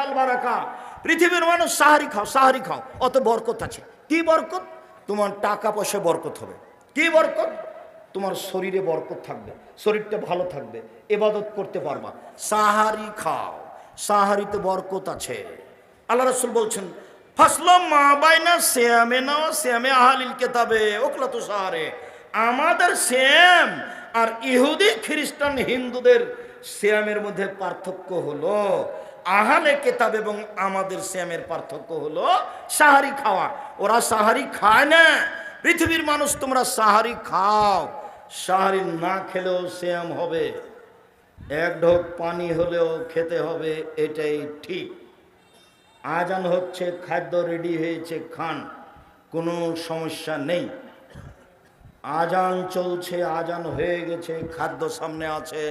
আল বারাকা। পৃথিবীর মানুষ সাহারি খাও, সাহারি খাও, অত বরকত আছে। কি বরকত? তোমার টাকা পয়সা বরকত হবে। কি বরকত? তোমার শরীরে বরকত থাকবে, শরীরটা ভালো থাকবে, ইবাদত করতে পারবা। সাহারি খাও, সাহারিতে বরকত আছে। আল্লাহ রাসূল বলছেন, ফাসলম মা বাইনা সিয়ামিনা ওয়া সিয়ামি আহলিল কিতাবে ওকলাতু সাহারে। আমাদের সিয়াম আর ইহুদি খ্রিস্টান হিন্দুদের সিয়ামের মধ্যে পার্থক্য হলো, আহলে কিতাব এবং আমাদের সিয়ামের পার্থক্য হলো সাহারি খাওয়া। ওরা সাহারি খায় না। পৃথিবীর মানুষ তোমরা সাহারি খাও, সাহারি না খেলেও সিয়াম হবে, এক ঢোক পানি হলেও খেতে হবে, এটাই ঠিক। আজান হচ্ছে, খাদ্য রেডি হয়েছে, খান, কোনো সমস্যা নেই। আজান চলছে, আজান হয়ে গেছে, খাদ্য সামনে আছে,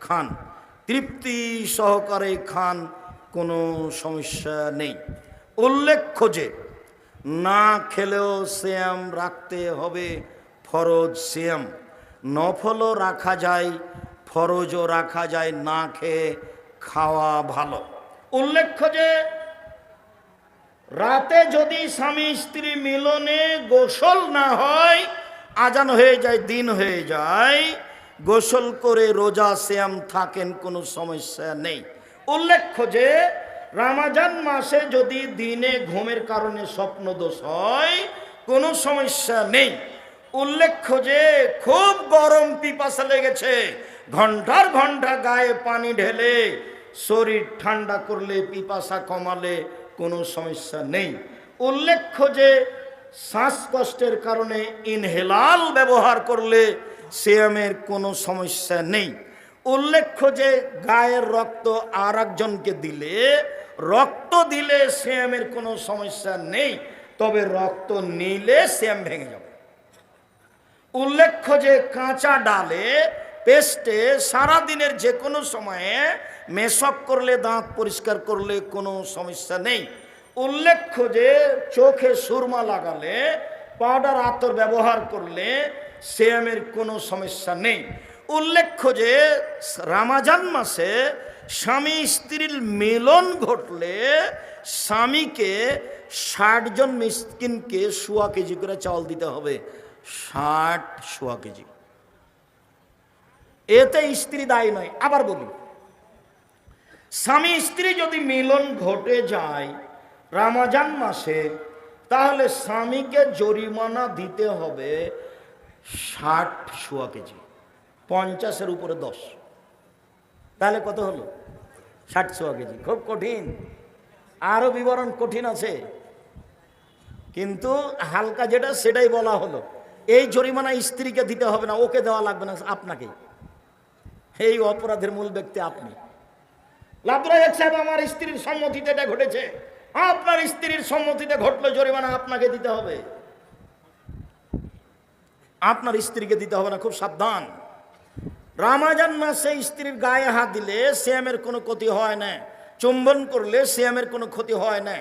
খান, তৃপ্তি সহকারে খান, কোনো সমস্যা নেই। উল্লেখ্য যে না খেলেও সিয়াম রাখতে হবে, ফরজ সিয়াম। নফলও রাখা যায়, ফরজও রাখা যায়, না খেয়ে খাওয়া ভালো। উল্লেখ্য যে রাতে যদি স্বামী স্ত্রী মিলনে গোসল না হয়, আজান হয়ে যায়, দিন হয়ে যায়, গোসল করে রোজা সিয়াম থাকেন, কোনো সমস্যা নেই। উল্লেখ্য যে রমজান মাসে যদি দিনে ঘুমের কারণে স্বপ্নদোষ হয়, কোনো সমস্যা নেই। উল্লেখ্য যে খুব গরম, পিপাসা লেগেছে, ঘন্টার ঘন্টা গায়ে পানি ঢেলে শরীর ঠান্ডা করলে, পিপাসা কমালে কোনো সমস্যা নেই। উল্লেখ্য যে শ্বাসকষ্টের কারণে ইনহেলাল ব্যবহার করলে সিয়ামের কোনো সমস্যা নেই। উল্লেখ্য যে গায়ের রক্ত আর একজনকে দিলে, রক্ত দিলে সিয়ামের কোনো সমস্যা নেই, তবে রক্ত নিলে সিয়াম ভেঙে যাবে। উল্লেখ্য যে কাঁচা ডালে, পেস্টে সারাদিনের যে কোনো সময়ে মেশক করলে, দাঁত পরিষ্কার করলে কোনো সমস্যা নেই। উল্লেখ্য যে চোখে সুরমা লাগালে, পাউডার আতর ব্যবহার করলে সিয়ামের কোনো সমস্যা নেই। উল্লেখ্য যে রমজান মাসে স্বামী স্ত্রীর মিলন ঘটলে স্বামীকে 60 জন মিসকিনকে 1.25 কেজি করে চাউল দিতে হবে, 60 কেজি। এতে স্ত্রী দায়ী নয়। আবার বলি, স্বামী স্ত্রী যদি মিলন ঘটে যায় রমজান মাসে, তাহলে স্বামীকে জরিমানা দিতে হবে 60 কেজি, 50-এর উপরে 10, তাহলে কত হলো? 60 কেজি। খুব কঠিন, আরো বিবরণ কঠিন আছে, কিন্তু হালকা যেটা সেটাই বলা হলো। এই জরিমানা স্ত্রীকে দিতে হবে না, ওকে দেওয়া লাগবে না, আপনাকে। এই অপরাধের মূল ব্যক্তি আপনি। লাবদুরাইক সাহেব, আমার স্ত্রীর সম্মতিতে এটা ঘটেছে, আপনার স্ত্রীর সম্মতিতে ঘটলো, জরিমানা আপনাকে দিতে হবে, আপনার স্ত্রীকে দিতে হবে না। খুব সাবধান। রমজান মাসে স্ত্রীর গায়ে হাত দিলে সিয়ামের কোনো ক্ষতি হয় না, চুম্বন করলে সিয়ামের কোনো ক্ষতি হয় না,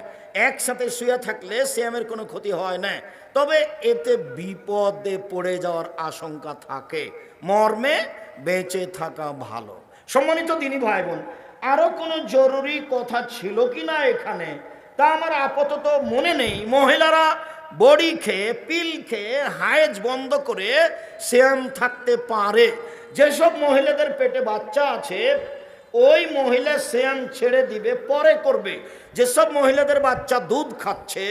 একসাথে শুয়ে থাকলে সিয়ামের কোনো ক্ষতি হয় না, তবে এতে বিপদে পড়ে যাওয়ার আশঙ্কা থাকে, মর্মে বেঁচে থাকা ভালো। সম্মানিত দিনী ভাই বোন, আরো কোনো জরুরি কথা ছিল কি না এখানে, তা আমার আপাতত মনে নেই। মহিলারা বড়ি খেয়ে, পিল খেয়ে হায়েজ বন্ধ করে সিয়াম থাকতে পারে। যেসব মহিলাদের পেটে বাচ্চা আছে, ওই মহিলা সিয়াম ছেড়ে দিবে, পরে করবে। যেসব মহিলাদের বাচ্চা দুধ খাচ্ছে,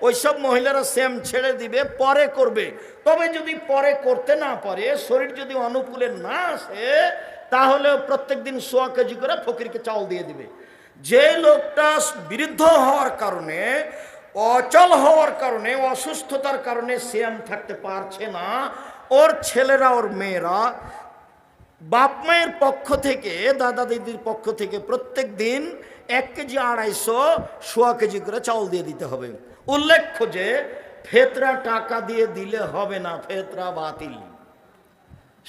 ওই সব মহিলারা সিয়াম ছেড়ে দিবে, পরে করবে। তবে যদি পরে করতে না পারে, শরীর যদি অনুকূলে না আসে, তাহলে প্রত্যেক দিন 1.25 কেজি করে ফকিরকে চাউল দিয়ে দিবে। যে লোকটা বৃদ্ধ হওয়ার কারণে, অচল হওয়ার কারণে, অসুস্থতার কারণে সিয়াম থাকতে পারছে না, ওর ছেলেরা, ওর মেয়েরা বাপ মায়ের পক্ষ থেকে, দাদা দিদির পক্ষ থেকে প্রত্যেক দিন 1 কেজি 250, 1.25 কেজি করে চাউল দিয়ে দিতে হবে। উল্লেখ্য যে ফেতরা টাকা দিয়ে দিলে হবে না, ফেতরা বাতিল।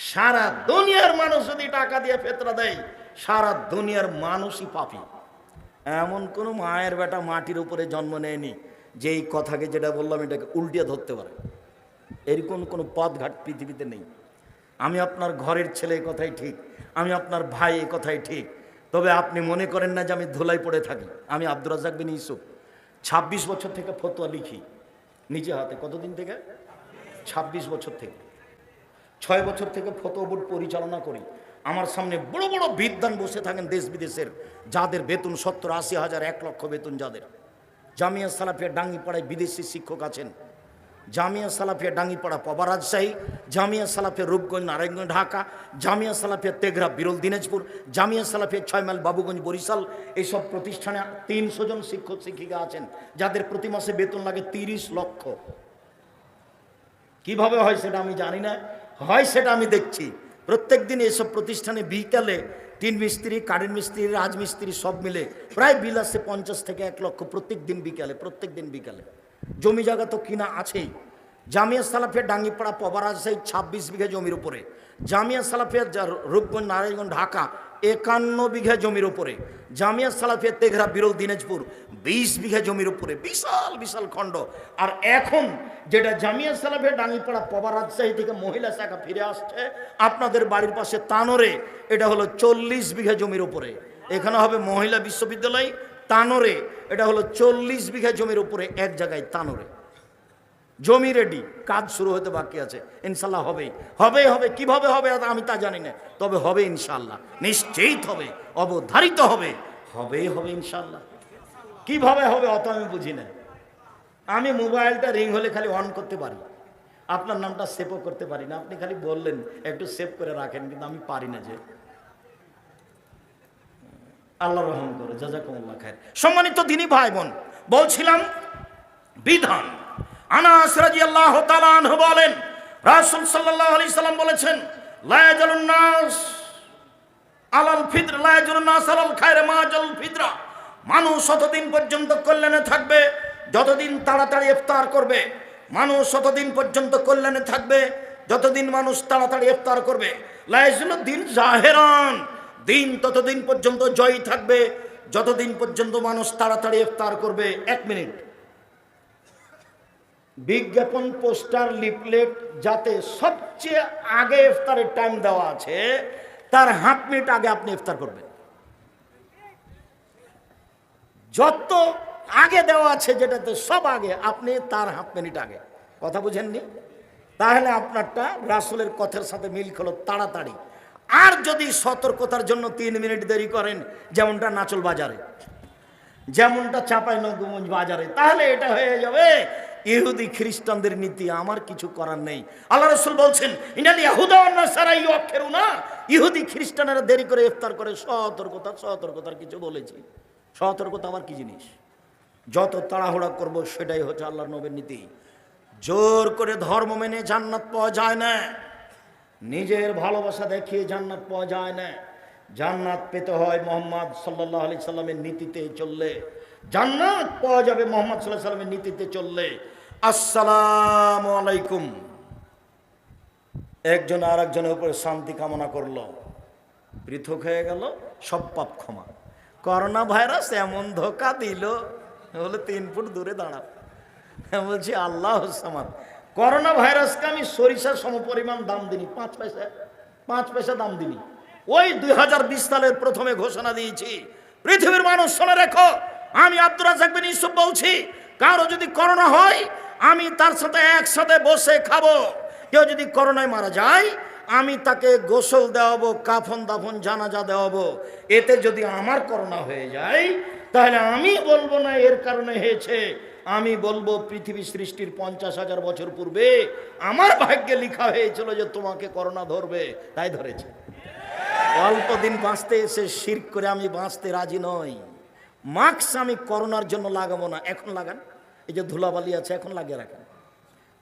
সারা দুনিয়ার মানুষ যদি টাকা দিয়ে ফেতরা দেয়, সারা দুনিয়ার মানুষই পাপী। এমন কোনো মায়ের বেটা মাটির উপরে জন্ম নেয়নি যে এই কথাকে, যেটা বললাম, এটাকে উল্টিয়ে ধরতে পারে। এরকম কোনো পথঘাট পৃথিবীতে নেই। আমি আপনার ঘরের ছেলে, কথাই ঠিক, আমি আপনার ভাই, এ কথাই ঠিক, তবে আপনি মনে করেন না যে আমি ধুলাই পড়ে থাকি। আমি আব্দুর রাজ্জাক বিন ইউসুফ 26 বছর থেকে ফতোয়া লিখি নিজে হাতে। কতদিন থেকে? 26 বছর থেকে। 6 বছর থেকে ফতোয়া বোর্ড পরিচালনা করি। আমার সামনে বড় বড় বিদ্বান বসে থাকেন দেশ বিদেশের, যাদের বেতন 70-80 হাজার, 1 লক্ষ বেতন যাদের। জামিয়া সালাফিয়া ডাঙ্গিপাড়ায় বিদেশি শিক্ষক আছেন। জামিয়া সালাফিয়া ডাঙ্গিপাড়া পবা রাজশাহী, জামিয়া সালাফিয়া রূপগঞ্জ নারায়ণগঞ্জ ঢাকা, জামিয়া সালাফিয়া তেঘরা বিরল দিনাজপুর, জামিয়া সালাফিয়া 6 মাইল বাবুগঞ্জ বরিশাল। এইসব প্রতিষ্ঠানে 300 জন শিক্ষক শিক্ষিকা আছেন, যাদের প্রতি মাসে বেতন লাগে 30 লক্ষ। কিভাবে হয় সেটা আমি জানি না, হয় সেটা আমি দেখছি। প্রত্যেক দিন এইসব প্রতিষ্ঠানে বিকালে টিন মিস্ত্রি, কারেন্ট মিস্ত্রি, রাজমিস্ত্রি সব মিলে প্রায় বিল আসছে 50 থেকে 1 লক্ষ প্রত্যেক দিন বিকালে। জমি জায়গা তো কিনা আছেই। জামিয়া সালাফিয়া ডাঙ্গিপাড়া পবা রাজশাহী 26 বিঘা জমির উপরে, জামিয়া সালাফিয়া রূপগঞ্জ নারায়ণগঞ্জ ঢাকা 51 বিঘা জমির উপরে, জামিয়া সালাফিয়া তেঘরা বিরল দিনাজপুর 20 বিঘা জমির উপরে, বিশাল বিশাল খণ্ড। আর এখন যেটা জামিয়া সালাফিয়া ডাঙ্গিপাড়া পবা রাজশাহী থেকে মহিলা শাখা ফিরে আসছে আপনাদের বাড়ির পাশে তানোরে, এটা হলো 40 বিঘা জমির উপরে। এখানে হবে মহিলা বিশ্ববিদ্যালয়। তানোরে এটা হলো 40 বিঘা জমির উপরে, এক জায়গায় তানোরে। জমি রেডি, কাজ শুরু হতে বাকি আছে। ইনশাল্লাহ হবে। কিভাবে হবে আমি তা জানি না, তবে হবে ইনশাল্লাহ, নিশ্চিত হবে, অবধারিত হবে ইনশাল্লাহ। কিভাবে হবে অত আমি বুঝি না। আমি মোবাইলটা রিং হলে খালি অন করতে পারি, আপনার নামটা সেভও করতে পারি না। আপনি খালি বললেন একটু সেভ করে রাখেন, কিন্তু আমি পারি না। যে আল্লাহ রহম করে, জাযাকুমুল্লাহ খায়ের। সম্মানিত দিনী ভাই বোন, বলছিলাম বিধান। আনাস রাদিয়াল্লাহু তাআলা আনহু বলেন, রাসূল সাল্লাল্লাহু আলাইহি সাল্লাম বলেছেন, লা ইয়াজালুন নাস আলাল ফিতর, লা ইয়াজালুন নাস আলাল খায়র মা জাল ফিতরা। মানুষ ততদিন পর্যন্ত কল্যাণে থাকবে যতদিন তাড়াতাড়ি ইফতার করবে। মানুষ ততদিন পর্যন্ত কল্যাণে থাকবে যতদিন মানুষ তাড়াতাড়ি ইফতার করবে। লা ইয়াজালু দিন জাহেরান, দিন ততদিন পর্যন্ত জয়ী থাকবে যতদিন পর্যন্ত মানুষ তাড়াতাড়ি ইফতার করবে। 1 মিনিট, বিজ্ঞাপন, পোস্টার, লিফলেট যাতে সবচেয়ে আগে ইফতারের টাইম দেওয়া আছে তার হাফ মিনিট আগে আপনি ইফতার করবেন। যত আগে দেওয়া আছে যেটাতে সব আগে, আপনি তার হাফ মিনিট আগে। কথা বুঝেননি? তাহলে আপনারটা রাসূলের কথার সাথে মিল হলো, তাড়াতাড়ি। আর যদি সতর্কতার জন্য 3 মিনিট দেরি করেন, যেমনটা নাচল বাজারে, যেমনটা চাঁপাইনবাবগঞ্জ বাজারে, তাহলে এটা হয়ে যাবে ইহুদি খ্রিস্টানদের নীতি। আমার কিছু করার নেই। আল্লাহ রাসূল বলছেন, ইনাল ইয়াহুদা ওয়ান নাসারা ইউআখিরুনা, ইহুদি খ্রিস্টানেরা দেরি করে ইফতার করে। সতর্কতার কিছু বলেছি। সতর্কতা আবার কি জিনিস? যত তাড়াহুড়া করব সেটাই হচ্ছে আল্লাহর নবীর নীতি। জোর করে ধর্ম মেনে জান্নাত পাওয়া যায় না, নিজের ভালোবাসা দেখিয়ে জান্নাত পাওয়া যায় না। জান্নাত পেতে হয় মুহাম্মদ সাল্লাল্লাহু আলাইহি সাল্লামের নীতিতে চললে। জান্নাত পাওয়া যাবে মুহাম্মদ সাল্লাল্লাহু আলাইহি সাল্লামের নীতিতে চললে। আসসালামু আলাইকুম, একজন আর একজনের উপরে শান্তি কামনা করলো, পৃথক হয়ে গেল, সব পাপ ক্ষমা। করোনা ভাইরাস এমন ধোকা দিল, বলে 3 ফুট দূরে দাঁড়াও। বলছি আল্লাহ সামাদ, করোনা ভাইরাসকে আমি সরিষার সমপরিমাণ দাম দিনি, 5 পয়সা দাম দিনি। ওই 2020 সালের প্রথমে ঘোষণা দিয়েছি, পৃথিবীর মানুষ শুনে রেখো, আমি আব্দুর রাজ্জাক বিন ইউসুফ বলছি, কারো যদি করোনা হয় আমি তার সাথে একসাথে বসে খাবো। কেউ যদি করোনায় মারা যায় আমি তাকে গোসল দেওয়াবো, কাফন দাফন জানাজা দেওয়াবো। এতে যদি আমার করোনা হয়ে যায় তাহলে আমি বলবো না এর কারণে হয়েছে, আমি বলবো পৃথিবী সৃষ্টির 50,000 বছর পূর্বে আমার ভাগ্যে লেখা হয়েছিল যে তোমাকে করোনা ধরবে, তাই ধরেছে। অল্প দিন বাঁচতে এসে শিরক করে আমি বাঁচতে রাজি নই। মাস্ক আমি করোনার জন্য লাগাবো না, এখন লাগান। এই যে ধুলাবালি আছে এখন লাগিয়ে রাখেন।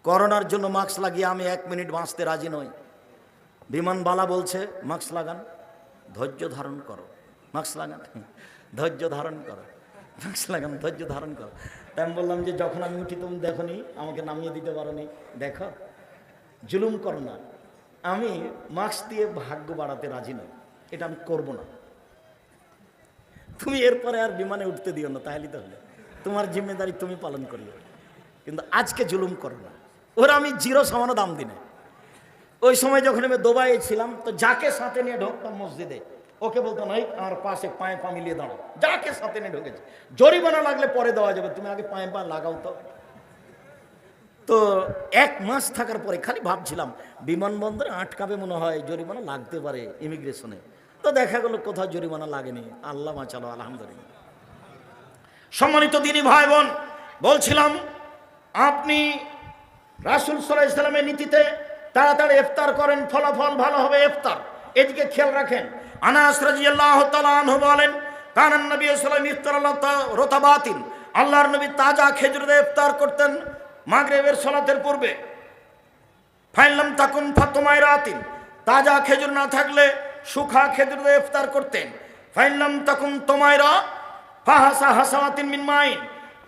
করোনার জন্য মাস্ক লাগিয়ে আমি 1 মিনিট বাঁচতে রাজি নই। বিমানবালা বলছে মাস্ক লাগান, ধৈর্য ধারণ করো, মাস্ক লাগান, ধৈর্য ধারণ করো, মাস্ক লাগান, ধৈর্য ধারণ করো। তাই আমি বললাম যে যখন আমি উঠি তুমি দেখো নি, আমাকে নামিয়ে দিতে পারো নি, দেখো, জুলুম করো না। আমি মাস্ক দিয়ে ভাগ্য বাড়াতে রাজি নই, এটা আমি করবো না। তুমি এরপরে আর বিমানে উঠতে দিও না, তাহলে তাহলে তোমার জিম্মেদারি তুমি পালন করিও, কিন্তু আজকে জুলুম করো না। ওরা আমি 0 সমানো দাম দিনে। ওই সময় যখন আমি দুবাইয়ে ছিলাম তো যাকে সাথে নিয়ে ঢুকতাম মসজিদে, ওকে বলতো নাই আমার পাশে পায়ে পা মিলিয়ে দাঁড়াও, যাকে সাথে নিয়ে ঢুকেছে, জরিমানা লাগলে পরে দেওয়া যাবে, তুমি আগে পায়ে পা লাগাও তো। তো 1 মাস থাকার পরে খালি ভাবছিলাম বিমানবন্দরে আটকাবে মনে হয়, জরিমানা লাগতে পারে ইমিগ্রেশনে। তো দেখা গেল কোথাও জরিমানা লাগেনি, আল্লাহ বাঁচালো, আলহামদুলিল্লাহ। সম্মানিত দিনী ভাই বোন, বলছিলাম আপনি রাসূল সাল্লাল্লাহু আলাইহি ওয়াসাল্লামের নীতিতে তাড়াতাড়ি ইফতার করেন, ফলাফল ভালো হবে ইফতার, এদিকে খেয়াল রাখেন। আনাস রাদিয়াল্লাহু তাআলা আনহু বলেন, কানান নবী সাল্লাল্লাহু আলাইহি ওয়াসাল্লাম ইফতার রতাবাতিন, আল্লাহর নবী তাজা খেজুর দিয়ে ইফতার করতেন মাগরিবের সালাতের পূর্বে। ফাইলাম তাকুন ফাতমাইরাতিন, তাজা খেজুর না থাকলে শুখা খেজুর দিয়ে ইফতার করতেন। ফাইলাম তাকুন তোমাইরা ফাহাসা হাসাওয়াতিন মিন মাইন,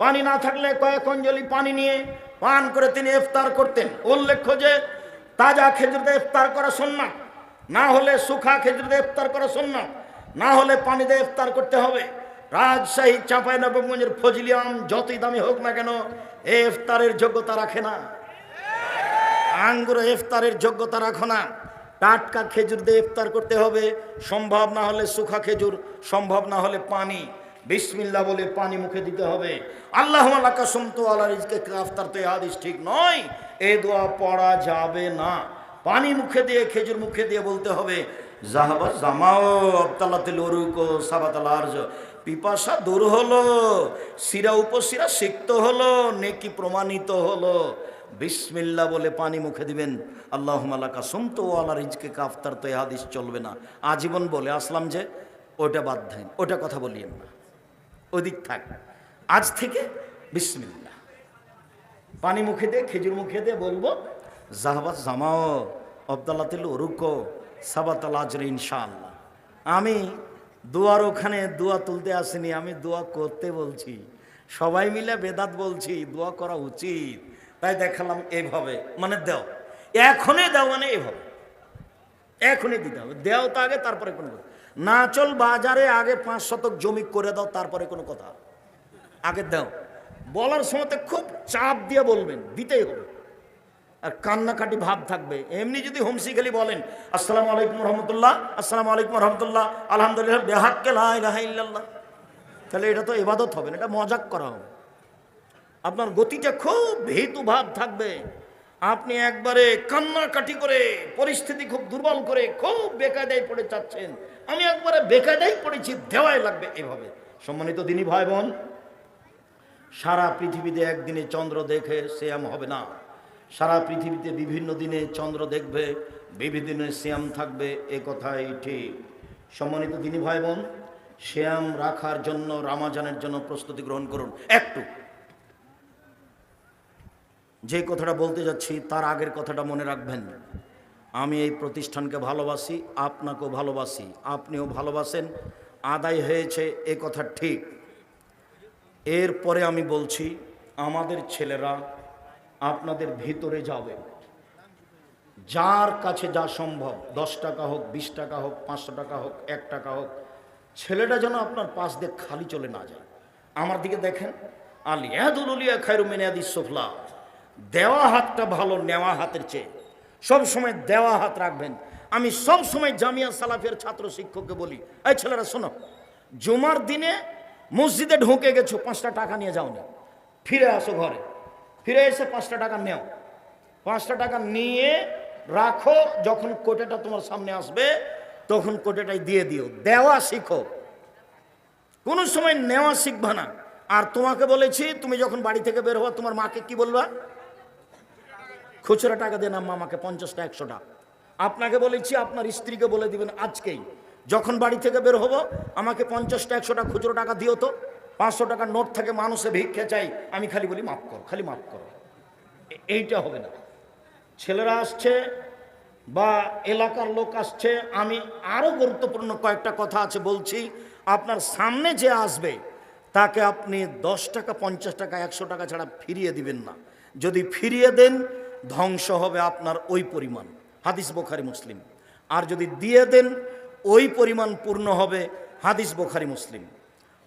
পানি না থাকলে কয়েক অঞ্জলি পানি নিয়ে পান করে তিনি ইফতার করতেন। উল্লেখ্য যে তাজা খেজুর দিয়ে ইফতার করা সুন্নাত, না হলে শুখা খেজুর দিয়ে ইফতার করা সুন্নাত, না হলে পানি দিয়ে ইফতার করতে হবে। রাজশাহী চাঁপাইনবাবগঞ্জের ফজলি আম যতই দামি হোক না কেন ইফতারের যোগ্যতা রাখে না। আঙ্গুর ইফতারের যোগ্যতা রাখো না। টাটকা খেজুর দিয়ে ইফতার করতে হবে, সম্ভব না হলে শুখা খেজুর, সম্ভব না হলে পানি। বিসমিল্লাহ বলে পানি মুখে দিতে হবে। আল্লাহুম্মা লাকা সুমতু আলা রিজকে ইফতার, তো এই হাদিস ঠিক নয়, এই দোয়া পড়া যাবে না। পানি মুখে দিয়ে খেজুর মুখে দিয়ে বলতে হবে জাহাবা জামাও আবতালাতিল উরুকো সাবাতাল আরজ, পিপাসা দূর হলো, শিরা উপশিরা সিক্ত হলো, নেকি প্রমাণিত হলো। বিসমিল্লাহ বলে পানি মুখে দিবেন। আল্লাহুম্মা লাকা সুমতু আলা রিজকে ইফতার, তো এই হাদিস চলবে না। আজীবন বলে আসলাম যে ওটা বাদ দেন, ওটা কথা বলিয়েন না, ওদিক থাক। আজ থেকে বিসমিল্লাহ, পানি মুখে দিয়ে খেজুর মুখে দিয়ে বলবো জাহাবাত জামাও আবদাল্লাতিল উরুকো সাবাতাল আজর ইনশাআল্লাহ। আমি দোয়ার ওখানে দোয়া তুলতে আসিনি, আমি দোয়া করতে বলছি। সবাই মিলে বেদাত বলছি, দোয়া করা উচিত, তাই দেখালাম এইভাবে। মানে দেও, এখনই দেও, মানে এইভাবে এখনই দিতে হবে। দেও তো আগে, তারপরে কোনো কথা না। চল বাজারে আগে 5 শতক জমি করে দাও, তারপরে কোনো কথা। আগে দাও, বলার সময়তে খুব চাপ দিয়ে বলবেন, দিতেই হবে। আর কান্নাকাটি ভাব থাকবে। এমনি যদি হোমসিখালি বলেন আসসালামু আলাইকুম রহমতুল্লাহ, আসসালামু আলাইকুম রহমতুল্লাহ, আলহামদুলিল্লাহ, বেহাক্কে লা ইলাহা ইল্লাল্লাহ, তাহলে এটা তো ইবাদত হবে না, এটা মজাক করা হবে। আপনার গতিটা খুব ভীতু ভাব থাকবে। আপনি একবারে কান্নাকাটি করে, পরিস্থিতি খুব দুর্বল করে, খুব বেকায়দায় পড়ে যাচ্ছেন। আমি একবারে বেকায়দায় পড়েছি, দেওয়াই লাগবে, এভাবে। সম্মানিত দিনী ভাই বোন, সারা পৃথিবীতে একদিনে চন্দ্র দেখে সিয়াম হবে না। সারা পৃথিবীতে বিভিন্ন দিনে চন্দ্র দেখবে, বিভিন্ন দিনে সিয়াম থাকবে, এ কথাই ঠিক। সম্মানিত দিনী ভাই বোন, সিয়াম রাখার জন্য, রমজানের জন্য প্রস্তুতি গ্রহণ করুন। একটু যে কথাটা বলতে যাচ্ছি তার আগের কথাটা মনে রাখবেন। আমি এই প্রতিষ্ঠানকে ভালোবাসি, আপনাকেও ভালোবাসি, আপনিও ভালোবাসেন, আদায় হয়েছে, এ কথা ঠিক। এরপরে আমি বলছি, আমাদের ছেলেরা আপনাদের ভিতরে যাবে, যার কাছে যা সম্ভব, 10 টাকা হোক, 20 টাকা হোক, 500 টাকা হোক, 1 টাকা হোক, ছেলেটা যেন আপনার পাশ দিয়ে খালি চলে না যায়। আমার দিকে দেখেন, আলিয়াদুল উলিয়া খায়রু মিন ইয়াদিস সুফলা, দেওয়া হাতটা ভালো নেওয়া হাতের চেয়ে। সব সময় দেওয়া হাত রাখবেন। আমি সব সময় জামিয়া সালাফিয়ার ছাত্র শিক্ষককে বলি, এই ছেলেরা শোনো, জুমার দিনে মসজিদে ঢুকে গেছো, 5টা টাকা নিয়ে যাও না, ফিরে আসো ঘরে, ফিরে এসে 5টা টাকা নেও, 5টা টাকা নিয়ে রাখো, যখন কোটেটা তোমার সামনে আসবে তখন কোটেটাই দিয়ে দিও। দেওয়া শিখো, কোনো সময় নেওয়া শিখবা না। আর তোমাকে বলেছি, তুমি যখন বাড়ি থেকে বের হওয়া, তোমার মাকে কি বলবা? খুচরা টাকা দেন আম্মা আমাকে 50টা 100টা। আপনাকে বলেছি, আপনার স্ত্রীকে বলে দিবেন আজকেই, যখন বাড়ি থেকে বের হবো আমাকে 50টা 100টা খুচরো টাকা দিও তো। 500 টাকার নোট থেকে মানুষে ভিক্ষে চাই, আমি খালি বলি মাফ করো, খালি মাফ করো। এইটা হবে না। ছেলেরা আসছে বা এলাকার লোক আসছে, আমি আরও গুরুত্বপূর্ণ কয়েকটা কথা আছে বলছি। আপনার সামনে যে আসবে তাকে আপনি 10 টাকা 50 টাকা 100 টাকা ছাড়া ফিরিয়ে দিবেন না। যদি ফিরিয়ে দেন ধ্বংস হবে আপনার ওই পরিমাণ, হাদিস বুখারী মুসলিম। আর যদি দিয়ে দেন ওই পরিমাণ পূর্ণ হবে, হাদিস বুখারী মুসলিম।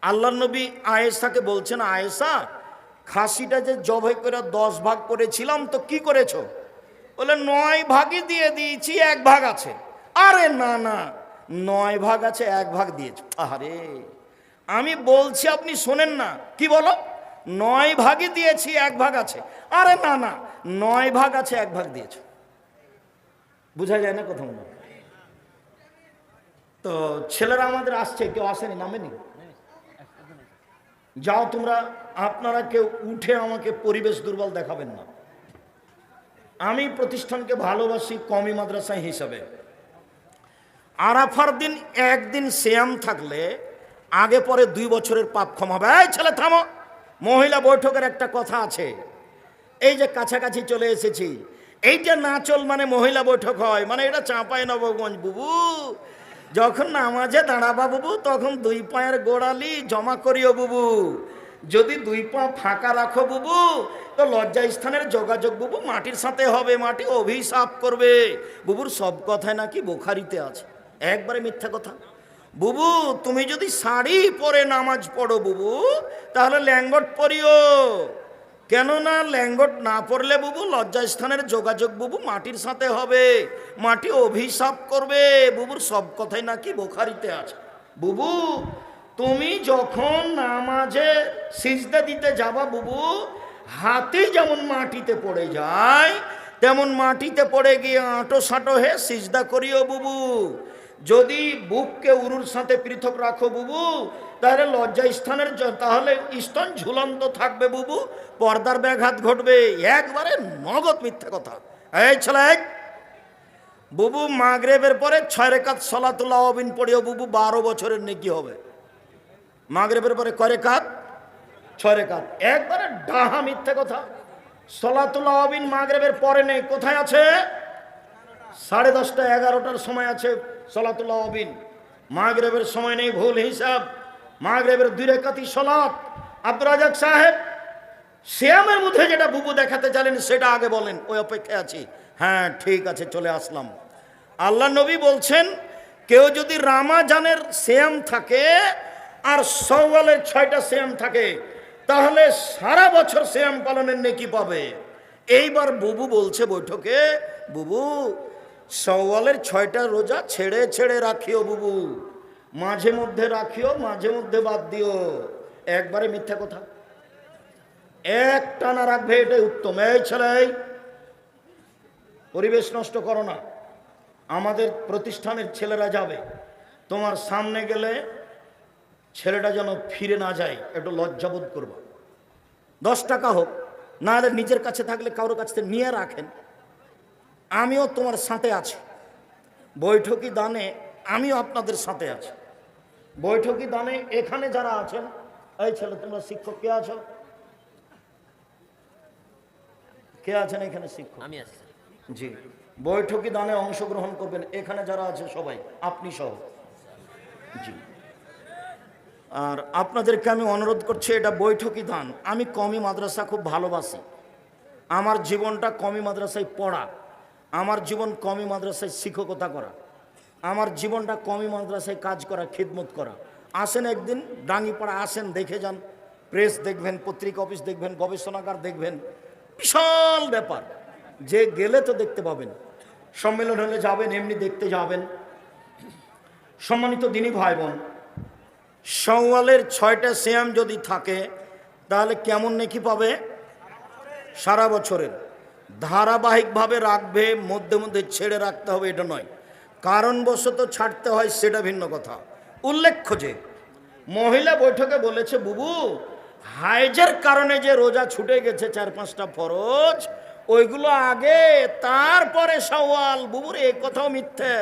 আল্লাহর নবী আয়েশাকে বলছেন, আয়েশা, খাসিটা যে জবাই করে 10 ভাগ করেছিলাম তো কি করেছো? বলে 9 ভাগই দিয়ে দিয়েছি, 1 ভাগ আছে। আরে না না, 9 ভাগ আছে, 1 ভাগ দিয়েছ। আরে আমি বলছি আপনি শোনেন না, কি বলো? 9 ভাগই দিয়েছি, 1 ভাগ আছে। আরে না না, 9 ভাগ আছে, 1 ভাগ দিয়েছ। বোঝা যায় না কোথাও না? তো ছেলেরা আমাদের আসছে, কেউ আসেনি, নামেনি। যাও তোমরা, আপনারা কেউ উঠে আমাকে পরিবেশ দুর্বল দেখাবেন না। আমি প্রতিষ্ঠানকে ভালোবাসি কওমি মাদ্রাসা হিসাবে। আরাফার দিন একদিন সিয়াম থাকলে আগে পরে 2 বছরের পাপ ক্ষমা হবে। এই ছেলে থামো, মহিলা বৈঠকের একটা কথা আছে। এই যে কাছাকাছি চলে এসেছি, এইটা না চল মানে মহিলা বৈঠক হয়, মানে এটা চাঁপাইনবাবগঞ্জ বুবু। যখন নামাজে দাঁড়াবা বুবু, তখন 2 পায়ের গোড়ালি জমা করিও বুবু। যদি 2 পা ফাঁকা রাখো বুবু, তো লজ্জা স্থানের যোগাযোগ বুবু মাটির সাথে হবে, মাটি অভিশাপ করবে। বুবুর সব কথায় নাকি বোখারিতে আছে, একবারে মিথ্যা কথা। বুবু তুমি যদি শাড়ি পরে নামাজ পড়ো বুবু, তাহলে ল্যাঙ্গট পরিও। কেননা ল্যাঙ্গট না পড়লে বুবু লজ্জা স্থানের যোগাযোগ বুবু মাটির সাথে হবে, মাটি অভিশাপ করবে। বুবুর সব কথাই নাকি বোখারিতে আছে। বুবু তুমি যখন নামাজে সিজদা দিতে যাবা বুবু, হাতে যেমন মাটিতে পড়ে যায়, তেমন মাটিতে পড়ে গিয়ে আঁটো সাঁটো হে সিজদা করিও বুবু। যদি বুককে উরুর সাথে পৃথক রাখো বুবু, তাহলে লজ্জা স্থানের তাহলে স্তন ঝুলন্ত থাকবে বুবু, পর্দার ব্যাঘাত ঘটবে। একবারে নগদ মিথ্যা কথা। এই ছেলে বুবু, মাগরিবের পরে 6 রাকাত সালাতুল আওয়াবিন পড়িও বুবু, 12 বছরের নেকি হবে। মাগরিবের পরে কয় রাকাত? 6 রাকাত। একবারে ডাহা মিথ্যা কথা। সালাতুল আওয়াবিন মাগরিবের পরে নেই, কোথায় আছে? 10:30 11টার সময় আছে সালাতুল আওয়াবিন, মাগরিবের সময় নেই, ভুল হিসাব। মাগরিবের 2 রাকাতই সালাত। আব্দুর রাজাক সাহেব, সিয়ামের মধ্যে যেটা বুবু দেখাতে চাইলেন সেটা আগে বলেন, ওই অপেক্ষায় আছি। হ্যাঁ ঠিক আছে, চলে আসলাম। আল্লাহ নবী বলছেন, কেউ যদি রামাজানের সিয়াম থাকে আর শাওয়ালের 6টা সিয়াম থাকে, তাহলে সারা বছর সিয়াম পালনের নেকি পাবে। এইবার বুবু বলছে বৈঠকে, বুবু শাওয়ালের 6টা রোজা ছেড়ে ছেড়ে রাখিও বুবু, মাঝে মধ্যে রাখিও, মাঝে মধ্যে বাদ দিও। একবারে মিথ্যা কথা। এক টানা রাখবে, এটাই উত্তম। এই ছেলে, পরিবেশ নষ্ট করো না। আমাদের প্রতিষ্ঠানের ছেলেরা যাবে, তোমার সামনে গেলে ছেলেটা যেন ফিরে না যায়, একটু লজ্জাবোধ করবা। 10 টাকা হোক, না হলে নিজের কাছে থাকলে কারোর কাছ থেকে নিয়ে রাখেন। আমিও তোমার সাথে আছি, বৈঠকি দানে আমিও আপনাদের সাথে আছি। বৈঠকি দানে এখানে যারা আছেন, এই ছেলে তোমরা শিক্ষক কে আছো? কে আছেন এখানে শিক্ষক? আমি আছি। জি, বৈঠকি দানে অংশগ্রহণ করবেন এখানে যারা আছে সবাই, আপনি সহ। জি, আর আপনাদেরকে আমি অনুরোধ করছি, এটা বৈঠকি দান। আমি কওমি মাদ্রাসা খুব ভালোবাসি, আমার জীবনটা কওমি মাদ্রাসায় পড়া, আমার জীবন কওমি মাদ্রাসায় শিক্ষকতা করা, আমার জীবনটা কওমি মাদ্রাসায় কাজ করা, খিদমত করা। আসেন একদিন ডাঙ্গিপাড়া, আসেন দেখে যান, প্রেস দেখবেন, পত্রিকা অফিস দেখবেন, গবেষণাগার দেখবেন, বিশাল ব্যাপার। যে গেলে তো দেখতে পাবেন, সম্মেলন হলে যাবেন, এমনি দেখতে যাবেন। সম্মানিত দিনী ভাই বোন, শাওয়ালের 6টা সিয়াম যদি থাকে তাহলে কেমন নেকি পাবে? সারা বছরের। ধারাবাহিকভাবে রাখবে, মধ্যে মধ্যে ছেড়ে রাখতে হবে এটা নয়, কারণবশত ছাড়তে হয় সেটা ভিন্ন কথা। উল্লেখ্য যে মহিলা বৈঠকে বলেছে, বুবু হাইজের কারণে যে রোজা ছুটে গেছে 4-5টা ফরজ, ওইগুলো আগে, তারপরে শাওয়াল। বুবুর এই কথাও মিথ্যে।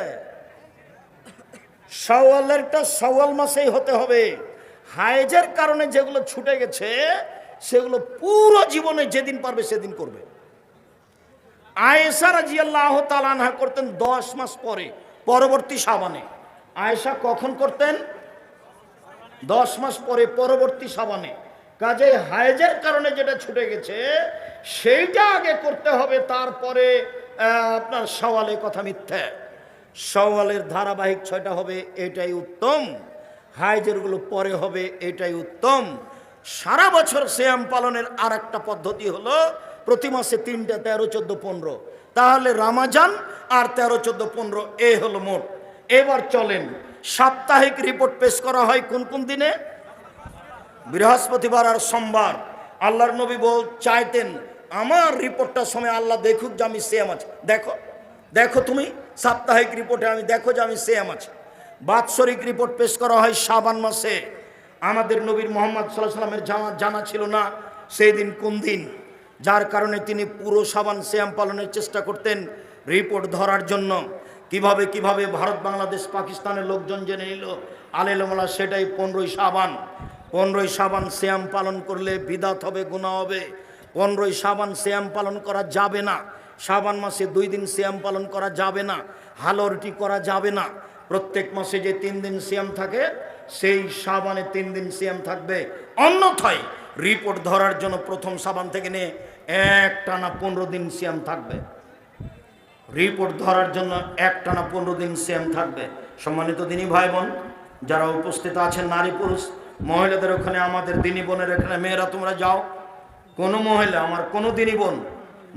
শাওয়ালেরটা শাওয়াল মাসেই হতে হবে। হাইজের কারণে যেগুলো ছুটে গেছে সেগুলো পুরো জীবনে যেদিন পারবে সেদিন করবে। আয়েশা রাদিয়াল্লাহু তাআলা আনহা করতেন 10 মাস পরে, পরবর্তী শাবানে। আয়েশা কখন করতেন? 10 মাস পরে, পরবর্তী শাবানে। কাজে হাইজের কারণে যেটা ছুটে গেছে সেইটা আগে করতে হবে, তারপরে আপনার শাওয়ালের কথা মিথ্যা। শাওয়ালের ধারাবাহিক 6টা হবে, এটাই উত্তম। হাইজেরগুলো পরে হবে, এটাই উত্তম। সারা বছর সিয়াম পালনের আর একটা পদ্ধতি হলো প্রতি মাসে 3টা, 13, 14, 15। তাহলে রামাজান আর 13, 14, 15 এ হলো মোট। এবার চলেন, সাপ্তাহিক রিপোর্ট পেশ করা হয় কোন কোন দিনে? বৃহস্পতিবার আর সোমবার। আল্লাহর নবী চাইতেন আমার রিপোর্টটা সময় আল্লাহ দেখুক যে আমি সেম আছি। দেখো দেখো তুমি সাপ্তাহিক রিপোর্টে আমি দেখো যে আমি সেম আছি। বাৎসরিক রিপোর্ট পেশ করা হয় শাবান মাসে। আমাদের নবীর মোহাম্মদ সাল্লাল্লাহু আলাইহি ওয়াসাল্লামের জানা ছিল না সেই দিন কোন দিন, যার কারণে তিনি পুরো শাবান সিয়াম পালনের চেষ্টা করতেন রিপোর্ট ধরার জন্য। কিভাবে কিভাবে ভারত বাংলাদেশ পাকিস্তানের লোকজন জেনে নিল আলেমওয়ালা, সেটাই 15ই শাবান। 15ই শাবান সিয়াম পালন করলে বিদাত হবে, গুনাহ হবে। 15ই শাবান সিয়াম পালন করা যাবে না। শাবান মাসে 2 দিন সিয়াম পালন করা যাবে না, হালুয়া রুটি করা যাবে না। প্রত্যেক মাসে যে 3 দিন সিয়াম থাকে সেই শাবানে 3 দিন সিয়াম থাকবে। অন্যথায় রিপোর্ট ধরার জন্য প্রথম শাবান থেকে নিয়ে একটানা 15 দিন সিয়াম থাকবে। রিপোর্ট ধরার জন্য একটানা 15 দিন সিয়াম থাকবে। সম্মানিত দিনী ভাই বোন যারা উপস্থিত আছেন, নারী পুরুষ, মহিলাদের ওখানে, আমাদের দিনী বোনের এখানে, মেয়েরা তোমরা যাও। কোনো মহিলা, আমার কোনো দিনী বোন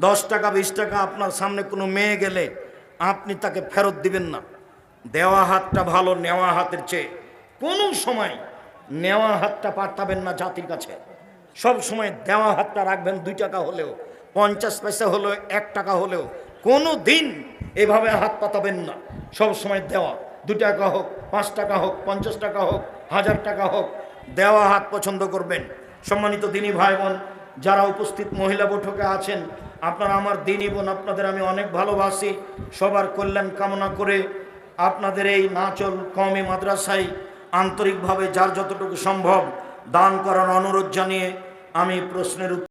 10 টাকা 20 টাকা আপনার সামনে কোনো মেয়ে গেলে আপনি তাকে ফেরত দিবেন না। দেওয়া হাতটা ভালো নেওয়া হাতের চেয়ে। কোনো সময় নেওয়া হাতটা পাঠাবেন না জাতির কাছে। সব সময় দেওয়া হাতটা রাখবেন। 2 টাকা হলেও, 50 পয়সা হলেও, 1 টাকা হলেও কোনো দিন এভাবে হাত পাতাবেন না। সব সময় দেওয়া, 2 টাকা হোক, 5 টাকা হোক, 50 টাকা হোক, 1000 টাকা হোক, দেওয়া হাত পছন্দ করবেন। সম্মানিত দিনী ভাই বোন যারা উপস্থিত মহিলা বৈঠকে আছেন, আপনারা আমার দিনী বোন, আপনাদের আমি অনেক ভালোবাসি। সবার কল্যাণ কামনা করে আপনাদের এই নাচল কওমি মাদ্রাসায় আন্তরিকভাবে যার যতটুকু সম্ভব দান করার অনুরোধ জানিয়ে আমি প্রশ্নের